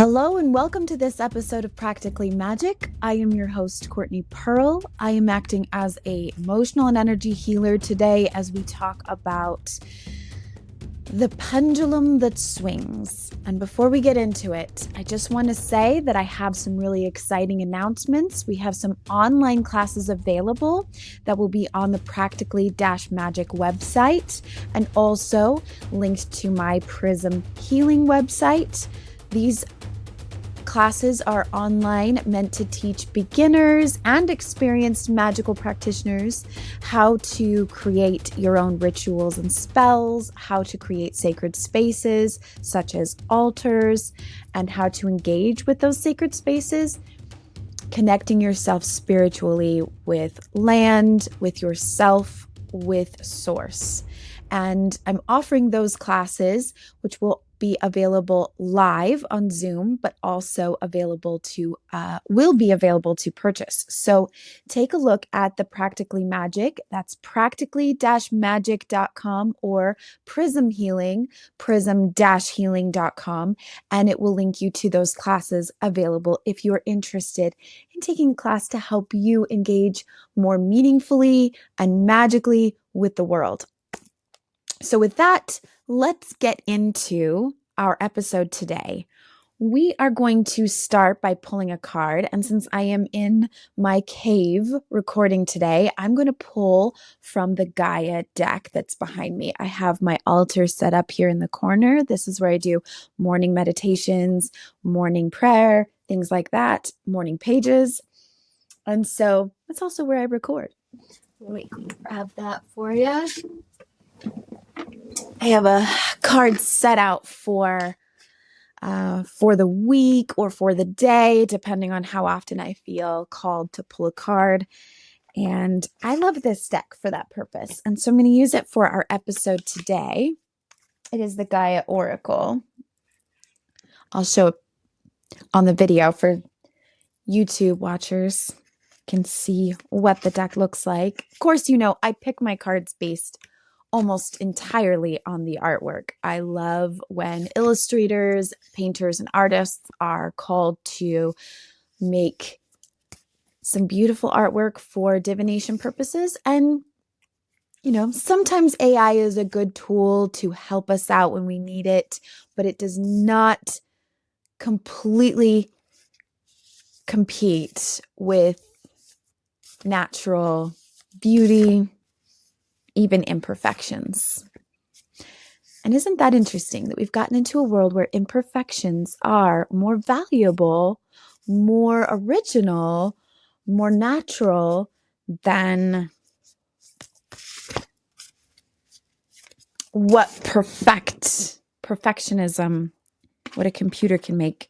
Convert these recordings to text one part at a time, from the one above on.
Hello and welcome to this episode of Practically Magic. I am your host, Courtney Pearl. I am acting as an emotional and energy healer today as we talk about the pendulum that swings. And before we get into it, I just want to say that I have some really exciting announcements. We have some online classes available that will be on the Practically-Magic website and also linked to my Prism Healing website. These classes are online, meant to teach beginners and experienced magical practitioners how to create your own rituals and spells, how to create sacred spaces such as altars, and how to engage with those sacred spaces, connecting yourself spiritually with land, with yourself, with source. And I'm offering those classes, which will be available live on Zoom, but also will be available to purchase. So take a look at the Practically Magic. That's practically-magic.com or Prism Healing, prism-healing.com, and it will link you to those classes available if you're interested in taking a class to help you engage more meaningfully and magically with the world. So with that, let's get into our episode today. We are going to start by pulling a card. And since I am in my cave recording today, I'm going to pull from the Gaia deck that's behind me. I have my altar set up here in the corner. This is where I do morning meditations, morning prayer, things like that, morning pages. And so that's also where I record. Let me grab that for you. I have a card set out for the week or for the day, depending on how often I feel called to pull a card. And I love this deck for that purpose. And so I'm going to use it for our episode today. It is the Gaia Oracle. I'll show it on the video for YouTube watchers. Can see what the deck looks like. Of course, I pick my cards based almost entirely on the artwork. I love when illustrators, painters, and artists are called to make some beautiful artwork for divination purposes. And, sometimes AI is a good tool to help us out when we need it, but it does not completely compete with natural beauty, even imperfections. And isn't that interesting that we've gotten into a world where imperfections are more valuable, more original, more natural than what perfectionism, what a computer can make.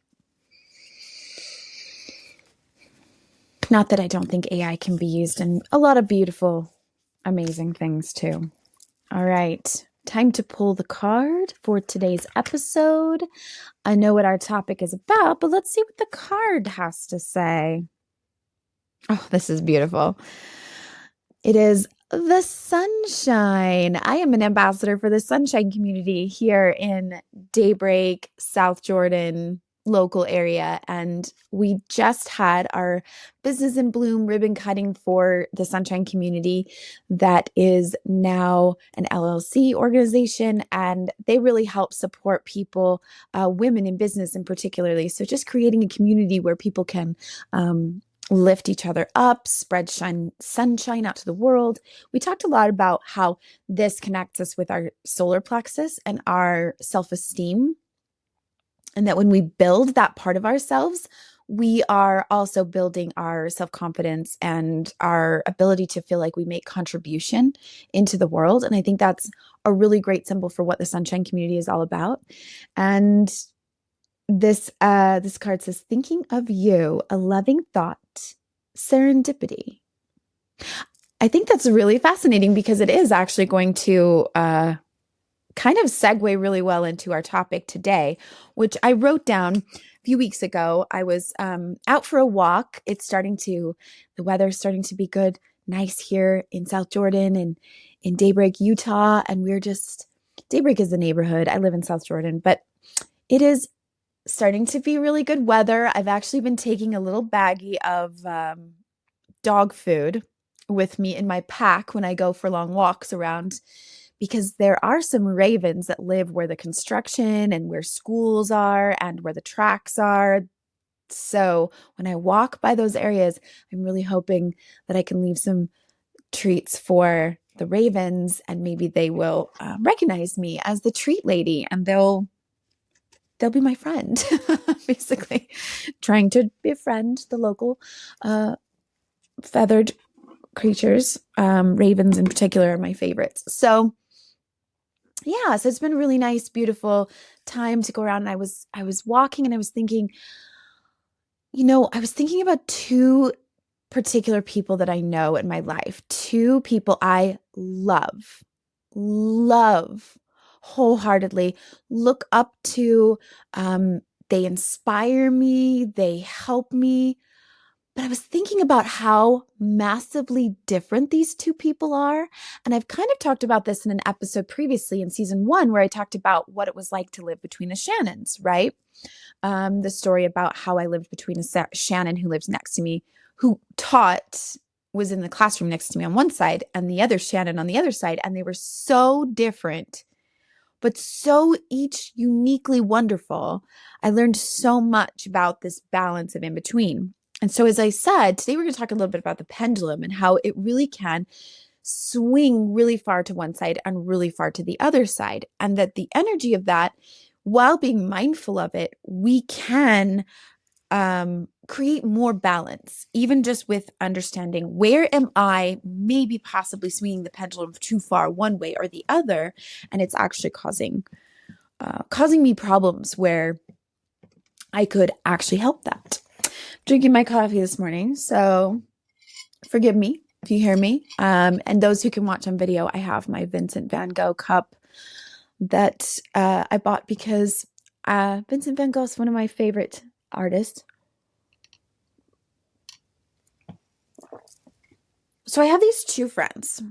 Not that I don't think AI can be used in a lot of beautiful, amazing things too. All right. Time to pull the card for today's episode. I know what our topic is about, but let's see what the card has to say. Oh, this is beautiful. It is the sunshine. I am an ambassador for the sunshine community here in Daybreak, South Jordan, local area. And we just had our Business in Bloom ribbon cutting for the sunshine community that is now an LLC organization, and they really help support people, women in business in particularly. So just creating a community where people can lift each other up, spread sunshine out to the world. We talked a lot about how this connects us with our solar plexus and our self-esteem. And that when we build that part of ourselves, we are also building our self-confidence and our ability to feel like we make contribution into the world. And I think that's a really great symbol for what the sunshine community is all about. And this card says, thinking of you, a loving thought, serendipity. I think that's really fascinating because it is actually going to kind of segue really well into our topic today, which I wrote down a few weeks ago. I was out for a walk. The weather's starting to be good, nice here in South Jordan and in Daybreak, Utah. And Daybreak is the neighborhood. I live in South Jordan, but it is starting to be really good weather. I've actually been taking a little baggie of dog food with me in my pack when I go for long walks around, because there are some ravens that live where the construction and where schools are and where the tracks are. So when I walk by those areas, I'm really hoping that I can leave some treats for the ravens, and maybe they will recognize me as the treat lady, and they'll be my friend. Basically trying to befriend the local feathered creatures. Ravens in particular are my favorites. So yeah, so it's been a really nice, beautiful time to go around. And I was walking and I was thinking, I was thinking about two particular people that I know in my life, two people I love wholeheartedly, look up to. They inspire me, they help me. But I was thinking about how massively different these two people are. And I've kind of talked about this in an episode previously in season 1, where I talked about what it was like to live between the Shannons, right? The story about how I lived between a Shannon who lives next to me, who was in the classroom next to me on one side, and the other Shannon on the other side. And they were so different, but so each uniquely wonderful. I learned so much about this balance of in between. And so, as I said, today we're going to talk a little bit about the pendulum and how it really can swing really far to one side and really far to the other side. And that the energy of that, while being mindful of it, we can create more balance, even just with understanding where am I maybe possibly swinging the pendulum too far one way or the other. And it's actually causing me problems where I could actually help that. Drinking my coffee this morning, so forgive me if you hear me. And those who can watch on video, I have my Vincent van Gogh cup that I bought because Vincent van Gogh is one of my favorite artists. So I have these two friends,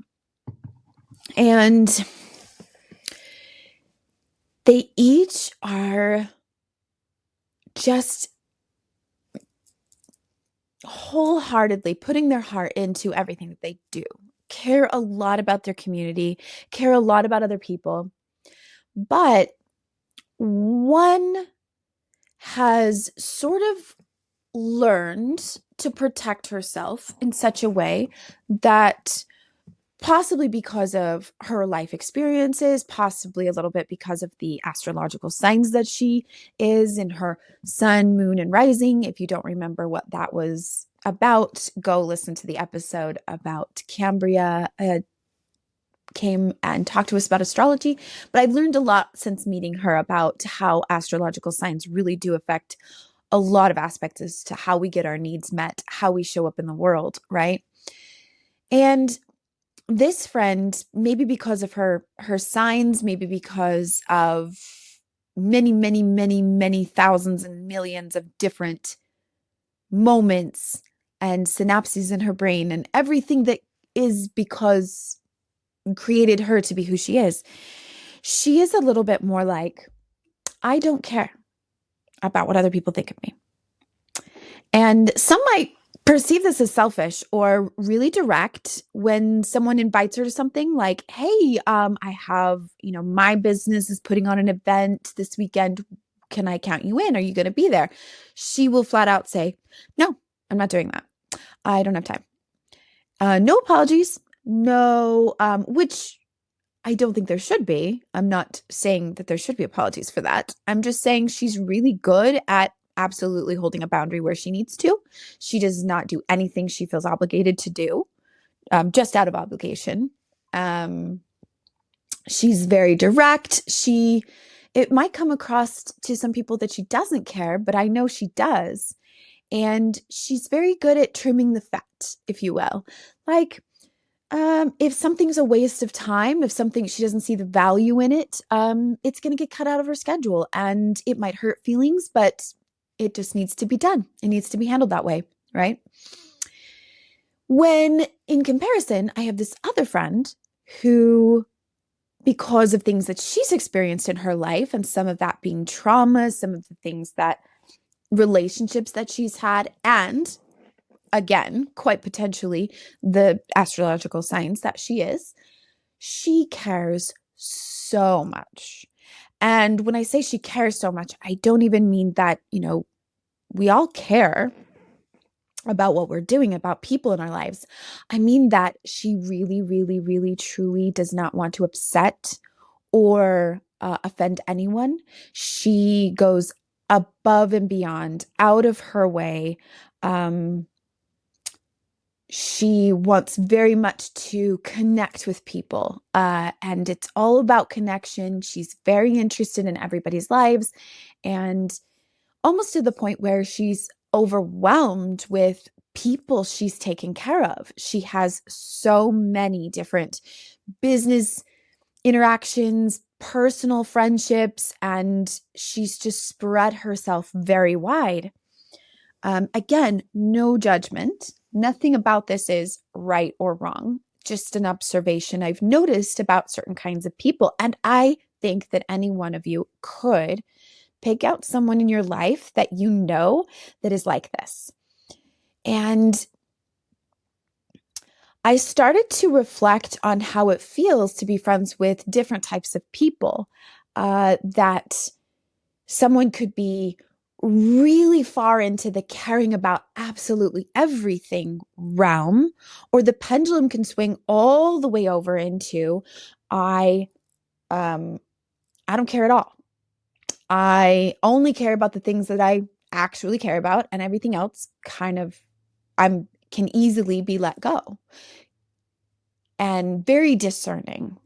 and they each are just wholeheartedly putting their heart into everything that they do, care a lot about their community, care a lot about other people. But one has sort of learned to protect herself in such a way that, possibly because of her life experiences, possibly a little bit because of the astrological signs that she is in her sun, moon, and rising. If you don't remember what that was about, go listen to the episode about Cambria. Came and talked to us about astrology. But I've learned a lot since meeting her about how astrological signs really do affect a lot of aspects as to how we get our needs met, how we show up in the world, right? And this friend, maybe because of her signs, maybe because of many thousands and millions of different moments and synapses in her brain and everything that is because created her to be who she is a little bit more like, I don't care about what other people think of me. And some might perceive this as selfish or really direct when someone invites her to something like, hey, I have, my business is putting on an event this weekend. Can I count you in? Are you going to be there? She will flat out say, no, I'm not doing that. I don't have time. No apologies. No, which I don't think there should be. I'm not saying that there should be apologies for that. I'm just saying she's really good at absolutely holding a boundary where she needs to. She does not do anything she feels obligated to do, just out of obligation. She's very direct. It might come across to some people that she doesn't care, but I know she does. And she's very good at trimming the fat, if you will. Like, if something's a waste of time, if something she doesn't see the value in it, it's going to get cut out of her schedule, and it might hurt feelings, but it just needs to be done. It needs to be handled that way, right? When in comparison, I have this other friend who because of things that she's experienced in her life, and some of that being trauma, some of the things that relationships that she's had, and again, quite potentially the astrological signs that she cares so much. And when I say she cares so much, I don't even mean that, we all care about what we're doing, about people in our lives. I mean that she really, really, really, truly does not want to upset or offend anyone. She goes above and beyond, out of her way. She wants very much to connect with people, and it's all about connection. She's very interested in everybody's lives, and almost to the point where she's overwhelmed with people she's taking care of. She has so many different business interactions, personal friendships, and she's just spread herself very wide. Again, no judgment. Nothing about this is right or wrong, just an observation I've noticed about certain kinds of people. And I think that any one of you could pick out someone in your life that you know that is like this. And I started to reflect on how it feels to be friends with different types of people, that someone could be really far into the caring about absolutely everything realm, or the pendulum can swing all the way over into I um I don't care at all. I only care about the things that I actually care about, and everything else kind of I'm can easily be let go. And very discerning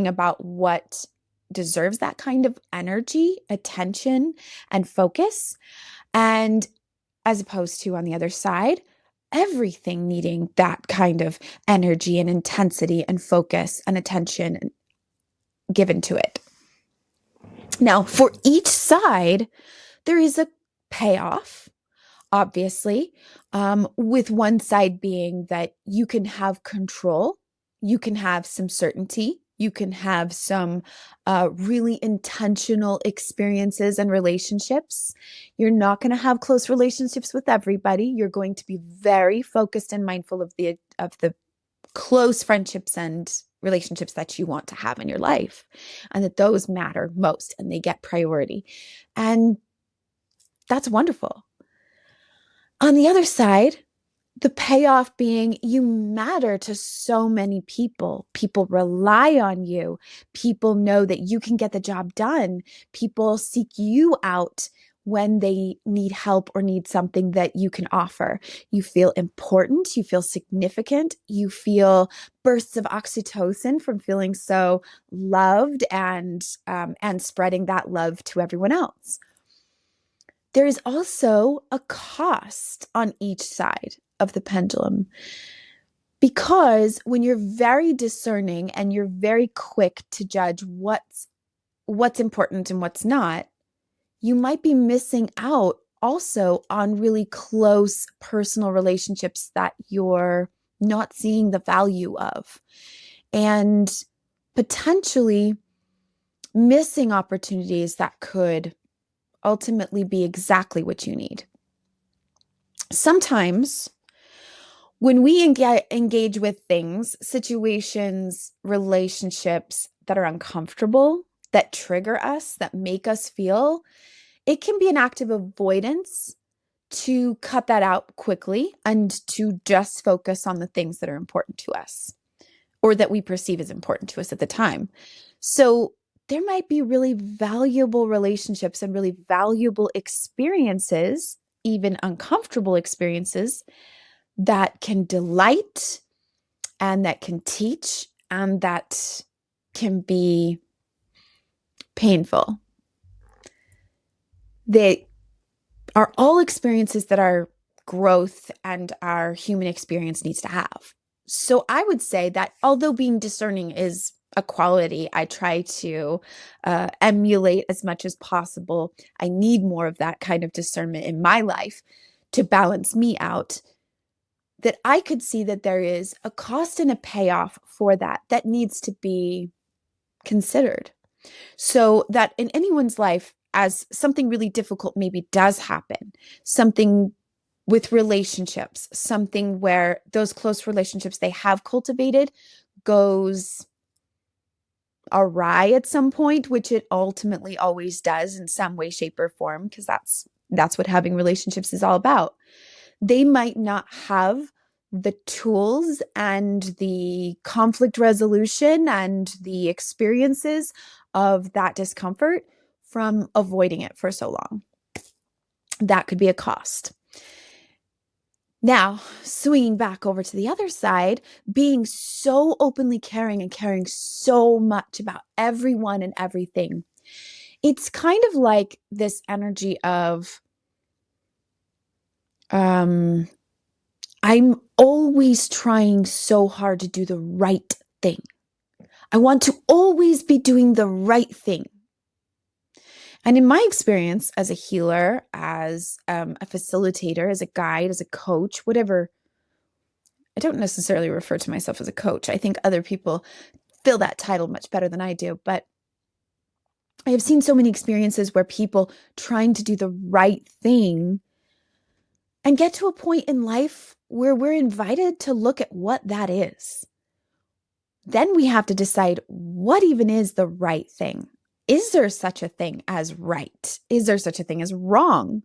about what deserves that kind of energy, attention, and focus. And as opposed to on the other side, everything needing that kind of energy and intensity and focus and attention given to it. Now, for each side, there is a payoff, obviously, with one side being that you can have control, you can have some certainty, you can have some really intentional experiences and relationships. You're not going to have close relationships with everybody. You're going to be very focused and mindful of the close friendships and relationships that you want to have in your life, and that those matter most and they get priority. And that's wonderful. On the other side, the payoff being you matter to so many people. People rely on you. People know that you can get the job done. People seek you out when they need help or need something that you can offer. You feel important. You feel significant. You feel bursts of oxytocin from feeling so loved and spreading that love to everyone else. There is also a cost on each side of the pendulum, because when you're very discerning and you're very quick to judge what's important and what's not, you might be missing out also on really close personal relationships that you're not seeing the value of, and potentially missing opportunities that could ultimately be exactly what you need. Sometimes when we engage with things, situations, relationships that are uncomfortable, that trigger us, that make us feel, it can be an act of avoidance to cut that out quickly and to just focus on the things that are important to us or that we perceive as important to us at the time. So there might be really valuable relationships and really valuable experiences, even uncomfortable experiences, that can delight and that can teach and that can be painful. They are all experiences that our growth and our human experience needs to have. So I would say that although being discerning is a quality I try to emulate as much as possible, I need more of that kind of discernment in my life to balance me out, that I could see that there is a cost and a payoff for that needs to be considered. So that in anyone's life, as something really difficult maybe does happen, something with relationships, something where those close relationships they have cultivated goes awry at some point, which it ultimately always does in some way, shape, or form, because that's what having relationships is all about. They might not have the tools and the conflict resolution and the experiences of that discomfort from avoiding it for so long. That could be a cost. Now, swinging back over to the other side, being so openly caring and caring so much about everyone and everything, it's kind of like this energy of, I'm always trying so hard to do the right thing. I want to always be doing the right thing. And in my experience as a healer, as a facilitator, as a guide, as a coach, whatever, I don't necessarily refer to myself as a coach. I think other people fill that title much better than I do. But I have seen so many experiences where people trying to do the right thing and get to a point in life where we're invited to look at what that is. Then we have to decide what even is the right thing. Is there such a thing as right? Is there such a thing as wrong?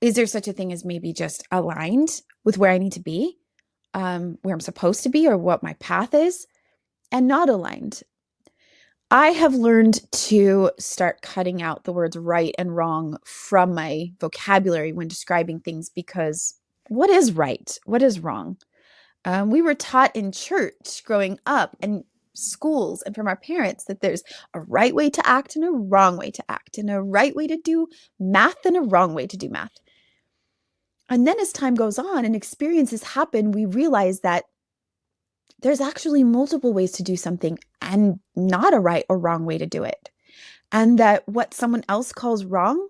Is there such a thing as maybe just aligned with where I need to be, where I'm supposed to be, or what my path is, and not aligned? I have learned to start cutting out the words right and wrong from my vocabulary when describing things, because what is right? What is wrong? We were taught in church growing up and schools and from our parents that there's a right way to act and a wrong way to act, and a right way to do math and a wrong way to do math. And then as time goes on and experiences happen, we realize that there's actually multiple ways to do something and not a right or wrong way to do it. And that what someone else calls wrong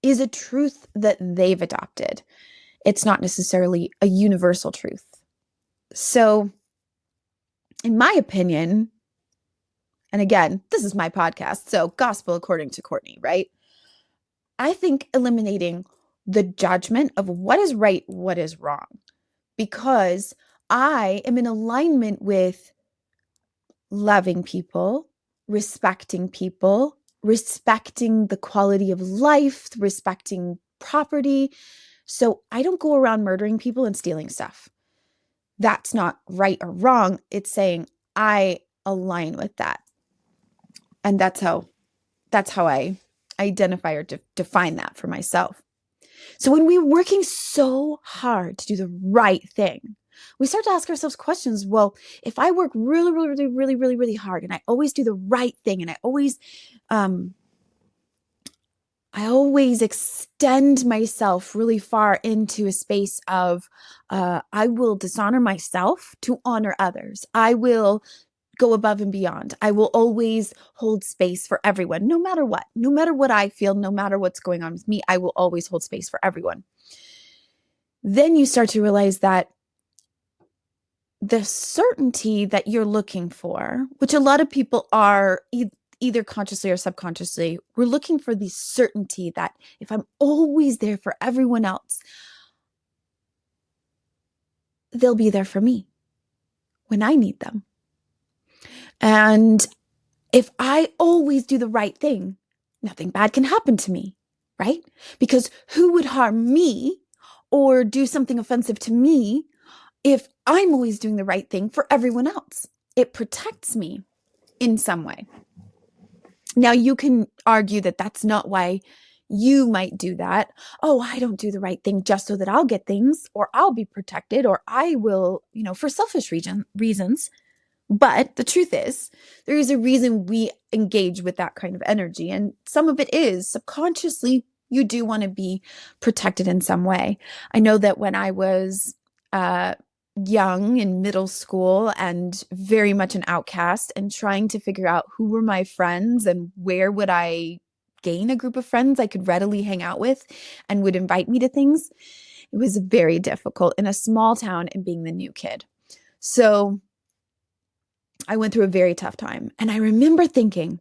is a truth that they've adopted. It's not necessarily a universal truth. So, in my opinion, and again, this is my podcast, so gospel according to Courtney, right? I think eliminating the judgment of what is right, what is wrong, because I am in alignment with loving people, respecting the quality of life, respecting property. So I don't go around murdering people and stealing stuff. That's not right or wrong. It's saying I align with that. And that's how I identify or define that for myself. So when we're working so hard to do the right thing, we start to ask ourselves questions. Well, if I work really, really, really, really, really, really hard, and I always do the right thing, and I always extend myself really far into a space of, I will dishonor myself to honor others. I will go above and beyond. I will always hold space for everyone, no matter what I feel, no matter what's going on with me, I will always hold space for everyone. Then you start to realize that the certainty that you're looking for, which a lot of people are either consciously or subconsciously, we're looking for the certainty that if I'm always there for everyone else, they'll be there for me when I need them. And if I always do the right thing, nothing bad can happen to me, right? Because who would harm me or do something offensive to me if I'm always doing the right thing for everyone else? It protects me in some way. Now, you can argue that that's not why you might do that. Oh, I don't do the right thing just so that I'll get things, or I'll be protected, or I will, for selfish reasons. But the truth is, there is a reason we engage with that kind of energy. And some of it is subconsciously, you do want to be protected in some way. I know that when I was young in middle school and very much an outcast and trying to figure out who were my friends and where would I gain a group of friends I could readily hang out with and would invite me to things, it was very difficult in a small town and being the new kid. So I went through a very tough time. And I remember thinking,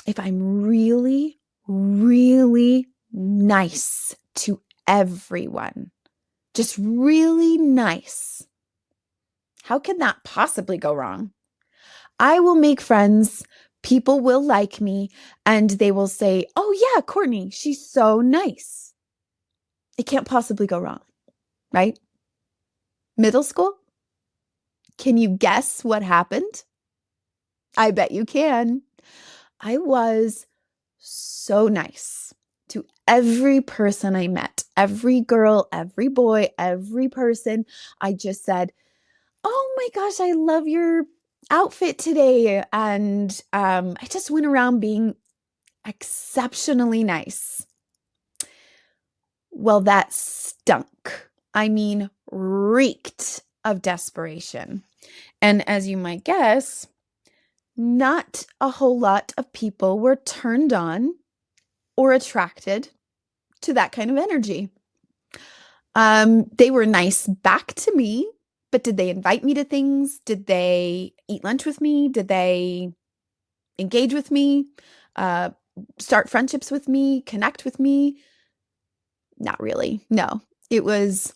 if I'm really, really nice to everyone, just really nice, how can that possibly go wrong? I will make friends. People will like me and they will say, oh yeah, Courtney, she's so nice. It can't possibly go wrong, right? Middle school? Can you guess what happened? I bet you can. I was so nice to every person I met, every girl, every boy, every person. I just said, oh my gosh, I love your outfit today. And I just went around being exceptionally nice. Well, that stunk. I mean, reeked of desperation. And as you might guess, not a whole lot of people were turned on or attracted to that kind of energy. They were nice back to me, but did they invite me to things? Did they eat lunch with me? Did they engage with me? Start friendships with me? Connect with me? Not really. No, it was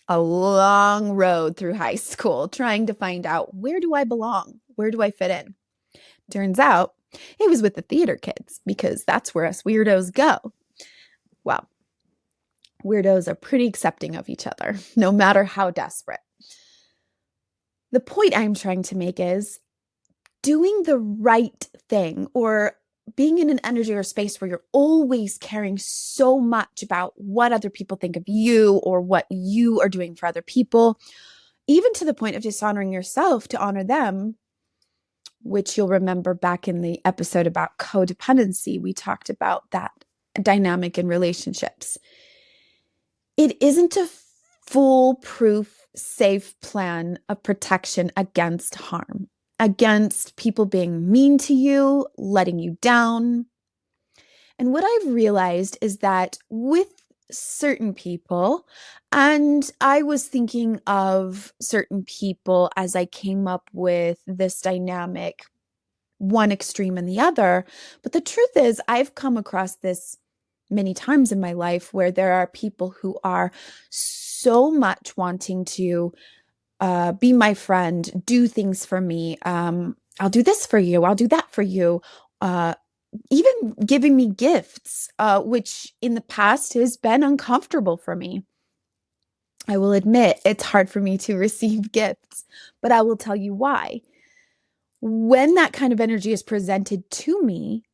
a long road through high school trying to find out, where do I belong? Where do I fit in? Turns out it was with the theater kids, because that's where us weirdos go. Well, weirdos are pretty accepting of each other, no matter how desperate. The point I'm trying to make is doing the right thing, or being in an energy or space where you're always caring so much about what other people think of you or what you are doing for other people, even to the point of dishonoring yourself to honor them, which you'll remember back in the episode about codependency, we talked about that dynamic in relationships. It isn't a foolproof, safe plan of protection against harm, against people being mean to you, letting you down. And what I've realized is that with certain people, and I was thinking of certain people as I came up with this dynamic, one extreme and the other. But the truth is, I've come across this many times in my life where there are people who are so much wanting to be my friend, do things for me. I'll do this for you. I'll do that for you. Even giving me gifts, which in the past has been uncomfortable for me. I will admit it's hard for me to receive gifts, but I will tell you why. When that kind of energy is presented to me,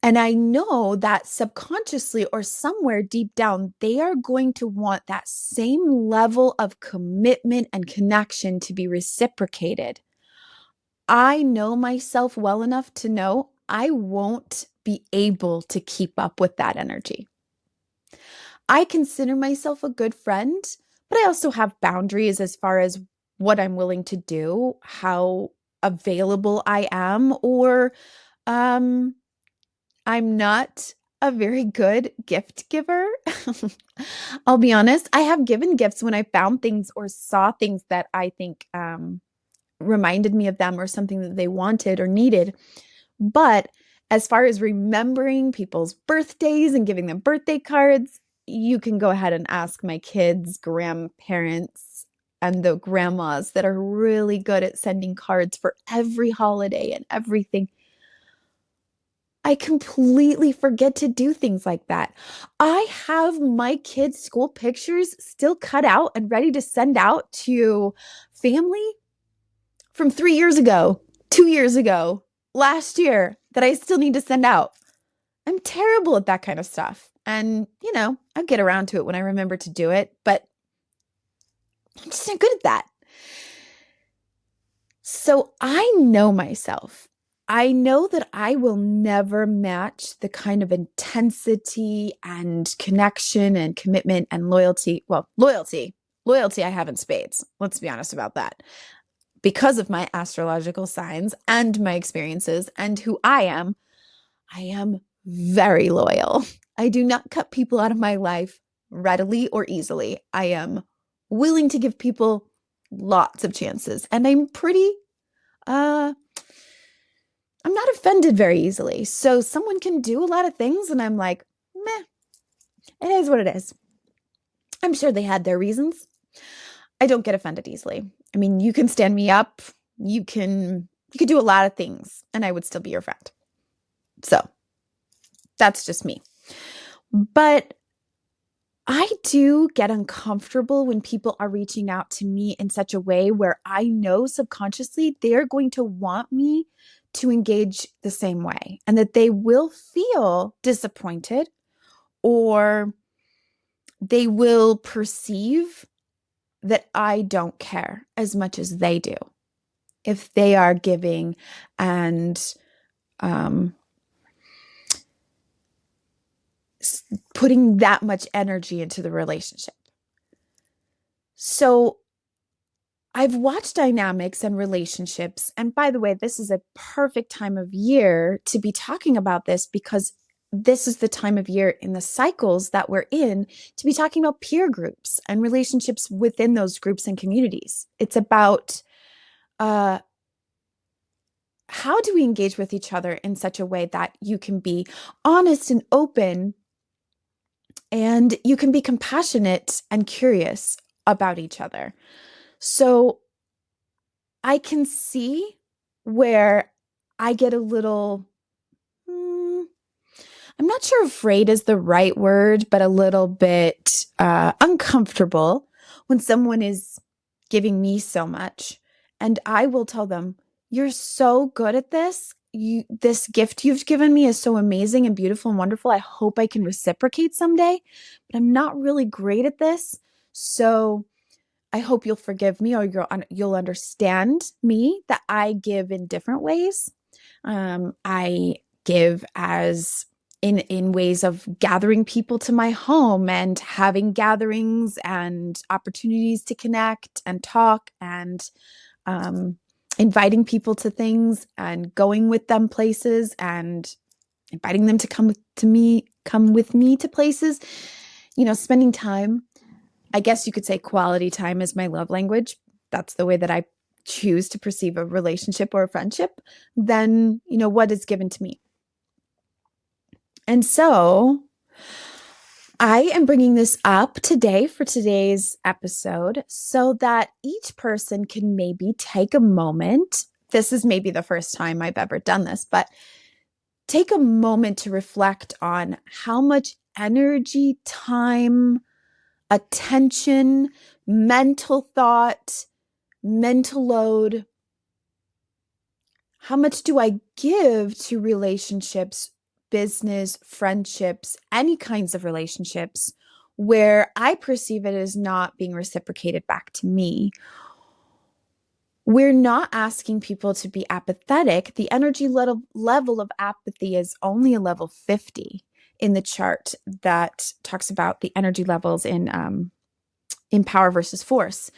and I know that subconsciously or somewhere deep down, they are going to want that same level of commitment and connection to be reciprocated. I know myself well enough to know I won't be able to keep up with that energy. I consider myself a good friend, but I also have boundaries as far as what I'm willing to do, how available I am, or I'm not a very good gift giver. I'll be honest, I have given gifts when I found things or saw things that I think reminded me of them, or something that they wanted or needed. But as far as remembering people's birthdays and giving them birthday cards, you can go ahead and ask my kids' grandparents and the grandmas that are really good at sending cards for every holiday and everything. I completely forget to do things like that. I have my kids' school pictures still cut out and ready to send out to family from 3 years ago, 2 years ago, last year, that I still need to send out. I'm terrible at that kind of stuff. And, I'll get around to it when I remember to do it, but I'm just not good at that. So I know myself. I know that I will never match the kind of intensity and connection and commitment and loyalty. Well, loyalty I have in spades. Let's be honest about that. Because of my astrological signs and my experiences and who I am very loyal. I do not cut people out of my life readily or easily. I am willing to give people lots of chances. And I'm pretty, I'm not offended very easily. So someone can do a lot of things and I'm like, meh, it is what it is. I'm sure they had their reasons. I don't get offended easily. I mean, you can stand me up. You could do a lot of things and I would still be your friend. So that's just me. But I do get uncomfortable when people are reaching out to me in such a way where I know subconsciously they're going to want me to engage the same way and that they will feel disappointed or they will perceive that I don't care as much as they do if they are giving and putting that much energy into the relationship. So I've watched dynamics and relationships. And by the way, this is a perfect time of year to be talking about this because this is the time of year in the cycles that we're in to be talking about peer groups and relationships within those groups and communities. It's about how do we engage with each other in such a way that you can be honest and open and you can be compassionate and curious about each other. So I can see where I get a little, I'm not sure afraid is the right word, but a little bit uncomfortable when someone is giving me so much. And I will tell them, you're so good at this. This gift you've given me is so amazing and beautiful and wonderful. I hope I can reciprocate someday, but I'm not really great at this. So I hope you'll forgive me or you'll understand me that I give in different ways. I give as in ways of gathering people to my home and having gatherings and opportunities to connect and talk and inviting people to things and going with them places and inviting them to come with me to places, spending time. I guess you could say quality time is my love language. That's the way that I choose to perceive a relationship or a friendship. Then, what is given to me. And so I am bringing this up today for today's episode so that each person can maybe take a moment. This is maybe the first time I've ever done this, but take a moment to reflect on how much energy, time, attention, mental thought, mental load. How much do I give to relationships, business, friendships, any kinds of relationships where I perceive it as not being reciprocated back to me? We're not asking people to be apathetic. The energy level of apathy is only a level 50 in the chart that talks about the energy levels in power versus force.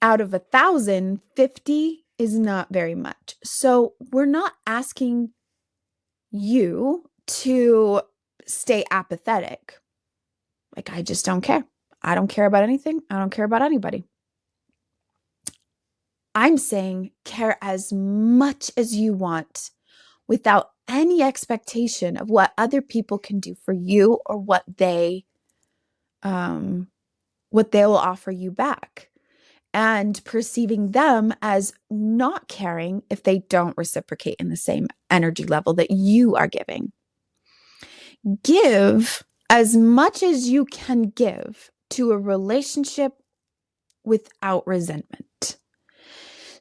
Out of 1,000, 50 is not very much. So we're not asking you to stay apathetic. Like, I just don't care. I don't care about anything. I don't care about anybody. I'm saying care as much as you want without any expectation of what other people can do for you or what they will offer you back. And perceiving them as not caring if they don't reciprocate in the same energy level that you are giving. Give as much as you can give to a relationship without resentment.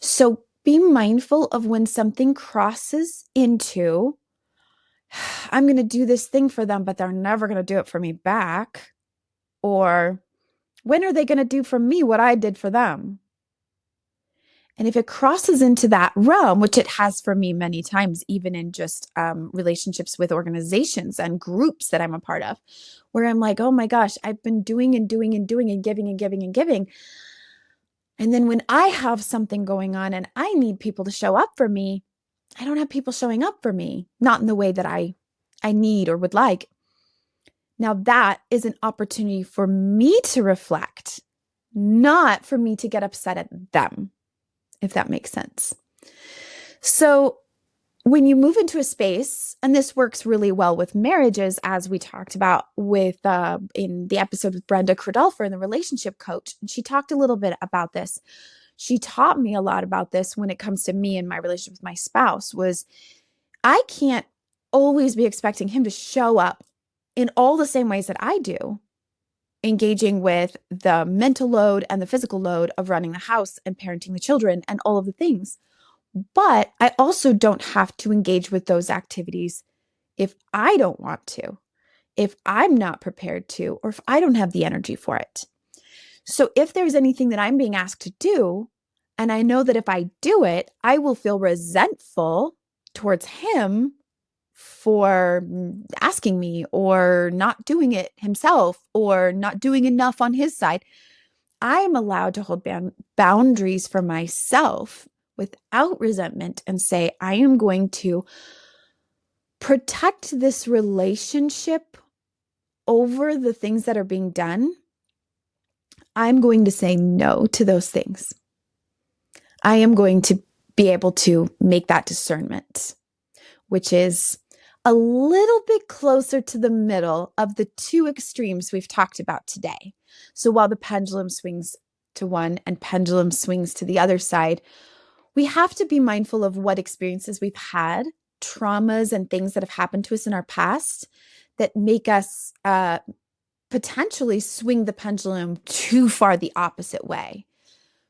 So be mindful of when something crosses into, I'm going to do this thing for them, but they're never going to do it for me back. Or when are they going to do for me what I did for them? And if it crosses into that realm, which it has for me many times, even in just relationships with organizations and groups that I'm a part of, where I'm like, oh my gosh, I've been doing and doing and doing and giving and giving and giving. And then when I have something going on and I need people to show up for me, I don't have people showing up for me, not in the way that I need or would like. Now that is an opportunity for me to reflect. not for me to get upset at them, if that makes sense. So when you move into a space, and this works really well with marriages, as we talked about with in the episode with Brenda Cradolfer and the relationship coach, she talked a little bit about this. She taught me a lot about this when it comes to me and my relationship with my spouse. Was I can't always be expecting him to show up in all the same ways that I do, engaging with the mental load and the physical load of running the house and parenting the children and all of the things. But I also don't have to engage with those activities if I don't want to, if I'm not prepared to, or if I don't have the energy for it. So if there's anything that I'm being asked to do, and I know that if I do it, I will feel resentful towards him for asking me or not doing it himself or not doing enough on his side, I am allowed to hold boundaries for myself without resentment and say, I am going to protect this relationship over the things that are being done. I'm going to say no to those things. I am going to be able to make that discernment, which is a little bit closer to the middle of the two extremes we've talked about today. So while the pendulum swings to one and pendulum swings to the other side, we have to be mindful of what experiences we've had, traumas and things that have happened to us in our past that make us potentially swing the pendulum too far the opposite way.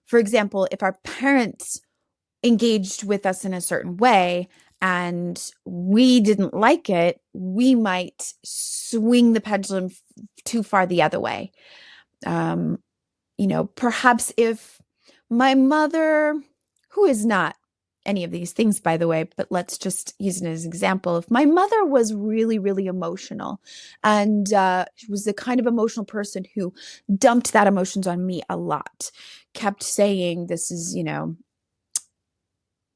For example, if our parents engaged with us in a certain way and we didn't like it, we might swing the pendulum too far the other way. Perhaps if my mother, who is not any of these things, by the way, but let's just use it as an example. If my mother was really, really emotional and was the kind of emotional person who dumped that emotions on me a lot, kept saying, this is,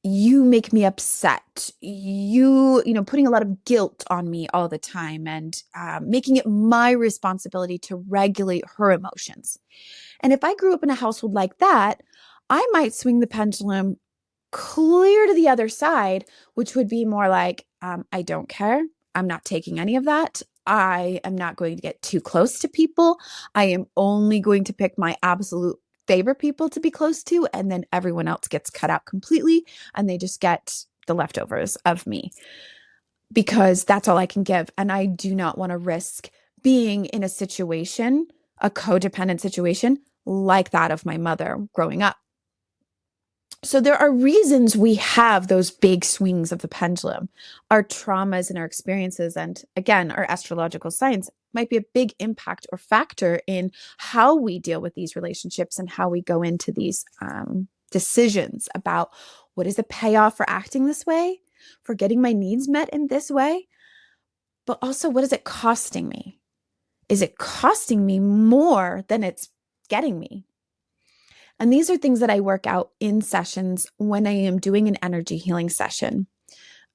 you make me upset, putting a lot of guilt on me all the time and making it my responsibility to regulate her emotions. And if I grew up in a household like that, I might swing the pendulum clear to the other side, which would be more like, I don't care. I'm not taking any of that. I am not going to get too close to people. I am only going to pick my absolute favorite people to be close to, and then everyone else gets cut out completely, and they just get the leftovers of me because that's all I can give. And I do not want to risk being in a situation, a codependent situation like that of my mother growing up. So there are reasons we have those big swings of the pendulum. Our traumas and our experiences, and again, our astrological signs might be a big impact or factor in how we deal with these relationships and how we go into these decisions about what is the payoff for acting this way, for getting my needs met in this way, but also what is it costing me? Is it costing me more than it's getting me? And these are things that I work out in sessions when I am doing an energy healing session,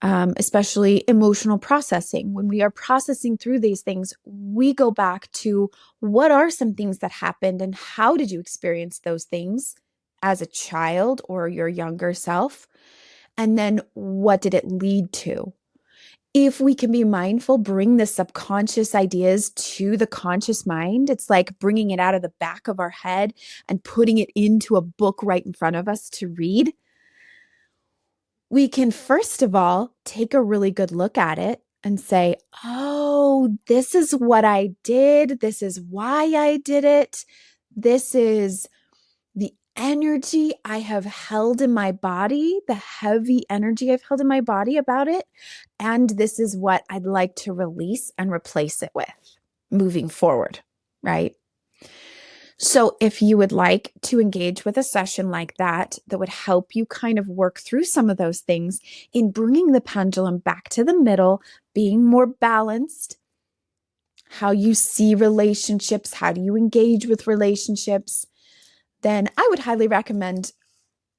especially emotional processing. When we are processing through these things, we go back to what are some things that happened and how did you experience those things as a child or your younger self? And then what did it lead to? If we can be mindful, bring the subconscious ideas to the conscious mind. It's like bringing it out of the back of our head and putting it into a book right in front of us to read. We can, first of all, take a really good look at it and say, oh, this is what I did. This is why I did it. This is the energy I have held in my body, the heavy energy I've held in my body about it. And this is what I'd like to release and replace it with moving forward, right? So if you would like to engage with a session like that would help you kind of work through some of those things in bringing the pendulum back to the middle, being more balanced, how you see relationships, how do you engage with relationships, then I would highly recommend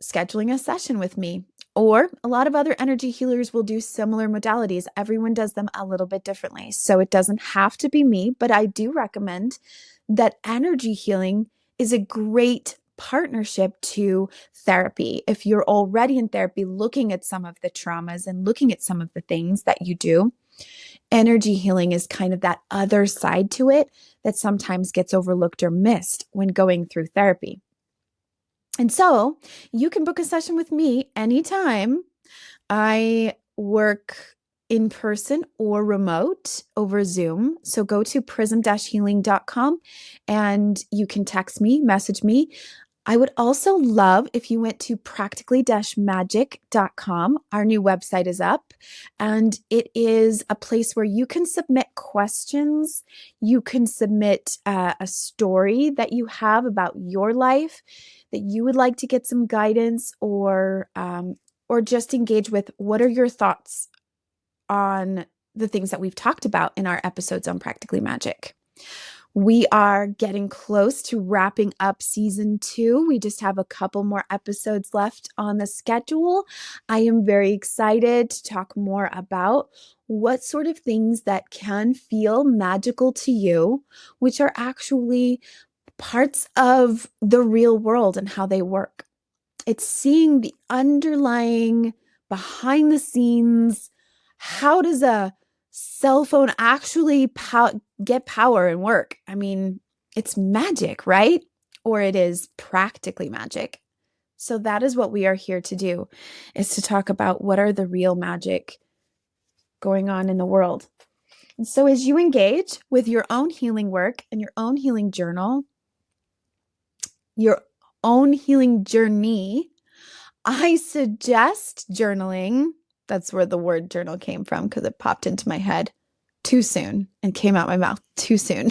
scheduling a session with me. Or a lot of other energy healers will do similar modalities. Everyone does them a little bit differently. So it doesn't have to be me, but I do recommend that energy healing is a great partnership to therapy. If you're already in therapy, looking at some of the traumas and looking at some of the things that you do, energy healing is kind of that other side to it that sometimes gets overlooked or missed when going through therapy. And so you can book a session with me anytime. I work in person or remote over Zoom. So go to prism-healing.com and you can text me, message me. I would also love if you went to practically-magic.com. Our new website is up, and it is a place where you can submit questions. You can submit a story that you have about your life that you would like to get some guidance or just engage with. What are your thoughts on the things that we've talked about in our episodes on Practically Magic? We are getting close to wrapping up season 2. We just have a couple more episodes left on the schedule. I am very excited to talk more about what sort of things that can feel magical to you, which are actually parts of the real world and how they work. It's seeing the underlying, behind the scenes, how does a cell phone actually get power and work? I mean, it's magic, right? Or it is practically magic. So that is what we are here to do, is to talk about what are the real magic going on in the world. And so as you engage with your own healing work and your own healing journal, your own healing journey, I suggest journaling. That's where the word journal came from, because it popped into my head too soon and came out my mouth too soon.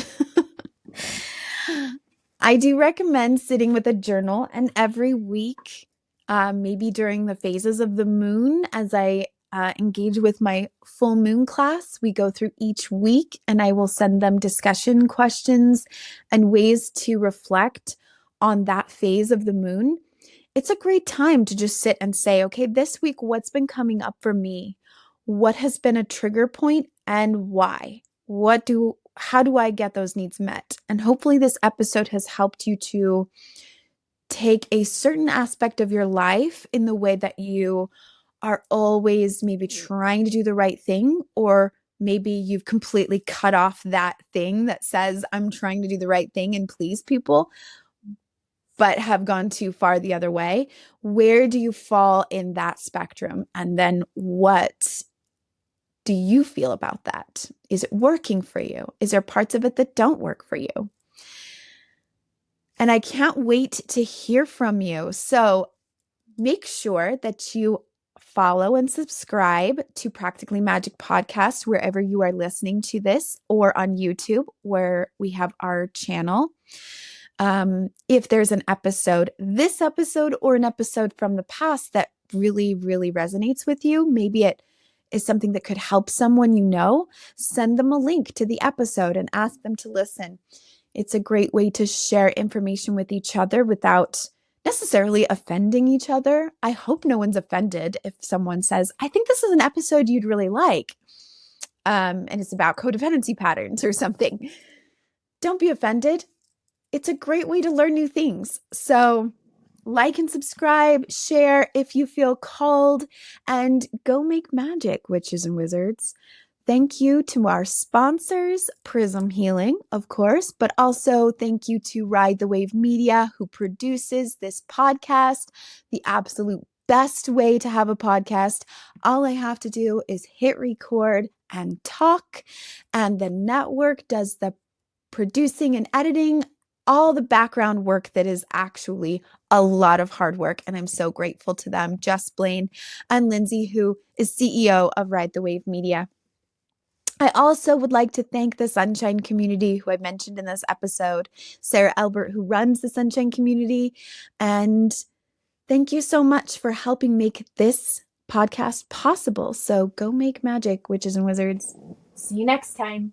I do recommend sitting with a journal, and every week, maybe during the phases of the moon, as I engage with my full moon class, we go through each week and I will send them discussion questions and ways to reflect on that phase of the moon. It's a great time to just sit and say, okay, this week, what's been coming up for me? What has been a trigger point and why? How do I get those needs met? And hopefully this episode has helped you to take a certain aspect of your life in the way that you are always maybe trying to do the right thing, or maybe you've completely cut off that thing that says, I'm trying to do the right thing and please people, but have gone too far the other way. Where do you fall in that spectrum? And then what do you feel about that? Is it working for you? Is there parts of it that don't work for you? And I can't wait to hear from you. So make sure that you follow and subscribe to Practically Magic Podcast wherever you are listening to this, or on YouTube where we have our channel. If there's an episode, this episode or an episode from the past that really, really resonates with you, maybe it is something that could help someone you know, send them a link to the episode and ask them to listen. It's a great way to share information with each other without necessarily offending each other. I hope no one's offended if someone says, I think this is an episode you'd really like, and it's about codependency patterns or something. Don't be offended. It's a great way to learn new things. So like and subscribe, share if you feel called, and go make magic, witches and wizards. Thank you to our sponsors, Prism Healing, of course, but also thank you to Ride the Wave Media, who produces this podcast, the absolute best way to have a podcast. All I have to do is hit record and talk, and the network does the producing and editing, all the background work that is actually a lot of hard work. And I'm so grateful to them, Jess Blaine and Lindsay, who is CEO of Ride the Wave Media. I also would like to thank the Sunshine Community, who I mentioned in this episode, Sarah Albert, who runs the Sunshine Community. And thank you so much for helping make this podcast possible. So go make magic, witches and wizards. See you next time.